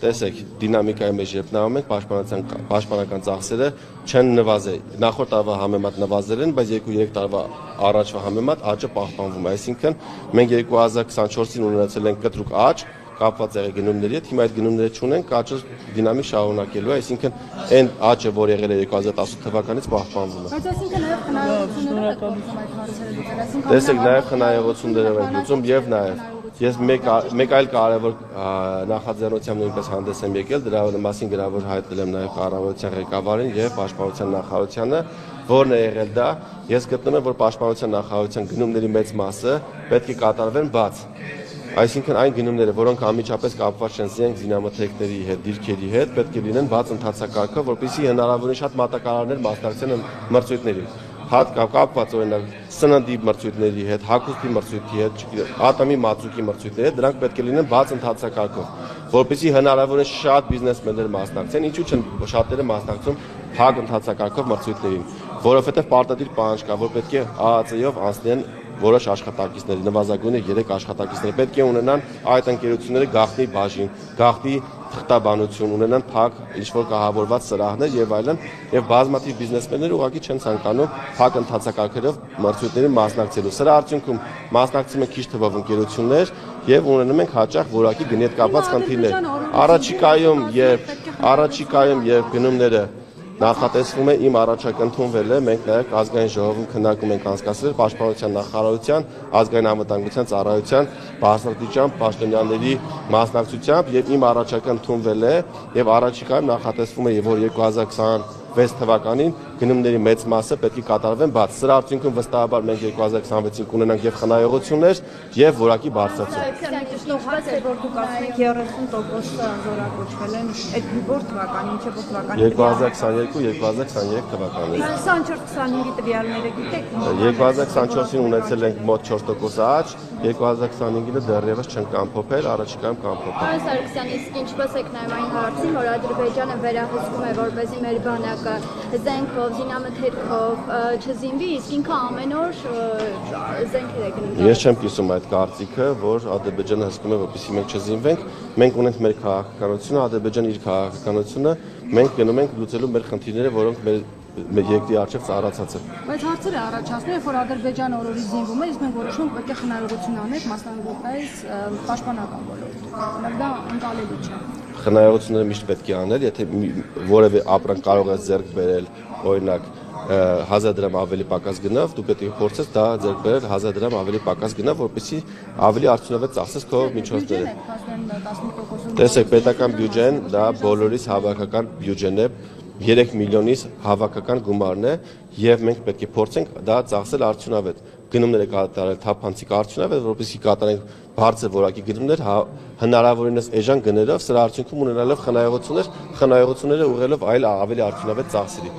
տեսեք, դինամիկայի մեջ երբ նայում ենք, պաշտպանական ծախսերը չեն նվազել։ Նախորդ տարվա համեմատ նվազել են, բայց 2-3 տարվա առաջվա համեմատ աճը պահպանվում է։ Այսինքն մենք 2024-ին ունեցել ենք կտրուկ աճ, կապված եղել գնումների հետ, հիմա այդ գնումները չունենք, աճը դինամիկ շարունակելու է, այսինքն այն աճը, որ եղել է 2018 թվականից պահպանվում է։ Բայց այսինքն նաև խնայողությունները եք գործում այդ հարցերը լուծել, այսինքն տեսեք, նաև խնայողությունները ենք լուծում եւ նաև ես մեկ այլ կարևոր նախաձեռնությամբ նույնպես հանդես եմ եկել, դրա մասին գրավոր հայտնել եմ նաև կառավարության ղեկավարին եւ պաշտպանության նախարարությանը, որն է եղել դա, ես գտնում եմ, որ պաշտպանության նախարարության գնումների մեծ մասը պետք է կատարվեն բաց։ Այսինքն այն գնումները, որոնք անմիջապես կապված չեն զինամթերքների հետ, դիրքերի հետ, պետք է լինեն բաց ընթացակարգով, որպեսզի հնարավորին շատ մատակարարներ մասնակցեն մրցույթներին։ Կապված օրինակ սննդի մրցույթների հետ, հագուստի մրցույթի հետ, ատոմի մածուկի մրցույթների հետ, դրանք պետք է լինեն բաց ընթացակարգով, որպեսզի հնարավորին շատ բիզնեսմեններ մասնակցեն, ինչու չեն շատերը մասնակցում փակ ընթացակարգով մրցույթներին, որովհետև պարտադիր պահանջ կա, որ պետք է ԱԱԾ-ով անցնեն որոշ աշխատակիցների, նվազագույնը 3 աշխատակիցներ պետք է ունենան այդ ընկերությունները գաղտնի բաժին, գաղտնի թղթաբանություն, ունենան փակ ինչ-որ կահավորված սրահներ եւ այլն, եւ բազմաթիվ բիզնեսմեններ ուղղակի չեն ցանկանում փակ ընթացակարգերով մրցույթներին մասնակցելու։ Սրա արդյունքում մասնակցում են քիչ թվով ընկերություններ եւ ունենում ենք հաճախ որակի գնի հետ կապված խնդիրներ։ Առաջիկայում եւ գնումները նախատեսվում է իմ առաջարկը ընդունվել է, մենք նաև ազգային ժողովում քննարկում ենք անցկացրել պաշտպանության նախարարության, ազգային անվտանգության ծառայության բարձրաստիճան պաշտոնյաների մասնակցությամբ եւ իմ առաջարկը ընդունվել է եւ առաջիկայում նախատեսվում է, որ 2026 թվականին գնումների մեծ մասը պետք է կատարվեն բաց։ Սրա արդյունքում վստահաբար մենք 2026-ին կունենանք եւ խնայողություններ եւ որակի բարձրացում։ Նշված է, որ դուք ասում եք 30% զորակոչվել են, այդ որ թվականին, չէ՞ որ թվականին։ 2022-2023 թվականին։ 24-25-ի տվյալները գիտեք։ 2024-ին ունեցել ենք մոտ 4% աճ, 2025-ը դեռևս չենք ամփոփել, առաջիկայում կամփոփենք։ Պարոն Սարգսյան, իսկ ինչպես եք նայում այն հարցին, որ Ադրբեջանը վերահսկում է, որպեսզի մեր բանակը զենքով, զինամթերքով չզինվի, իսկ ինքը ամեն օր զենքեր է գնում։ Ես չեմ կիսում այդ կարծիքը, որ Ադրբեջանը հսկում է, որպեսզի մենք չզինվենք, մենք ունենք մեր քաղաքականությունը, Ադրբեջանը իր քաղաքականությունը, մենք գնում ենք լուծելու մեր խնդիրները, որոնք մեր երկրի առջև ծառացած են։ Բայց հարցերը առաջացնում է, որ Ադրբեջանը օրորի զինվում է, իսկ մենք որոշում ենք պետք է խնայողություն անենք մասնավորապես պաշտպանական ոլորտում։ Դա ընկալելի չէ։ Խնայողությունները միշտ պետք է անել, եթե որևէ ապրանք կարող է ձեռք բերել, օրինակ 1000 դրամ ավելի պակաս գնով, դու պետք է փորձես դա ձեռք բերել 1000 դրամ ավելի պակաս գնով, որպեսզի ավելի արդյունավետ ծախսես քո միջոցները։ Տեսեք, պետական բյուջեն դա բոլորիս հավաքական բյուջեն է, 3 միլիոնից հավաքական գումարն է եւ մենք պետք է փորձենք դա ծախսել արդյունավետ։ Գնումները կատարել թափանցիկ արդյունավետ, որպեսզի կատարենք բարձր որակի գնումներ հնարավորինս էժան գներով, սրա արդյունքում ունենալով խնայողությունները ուղղելով այլ ավելի արդյունավետ ծախսերի։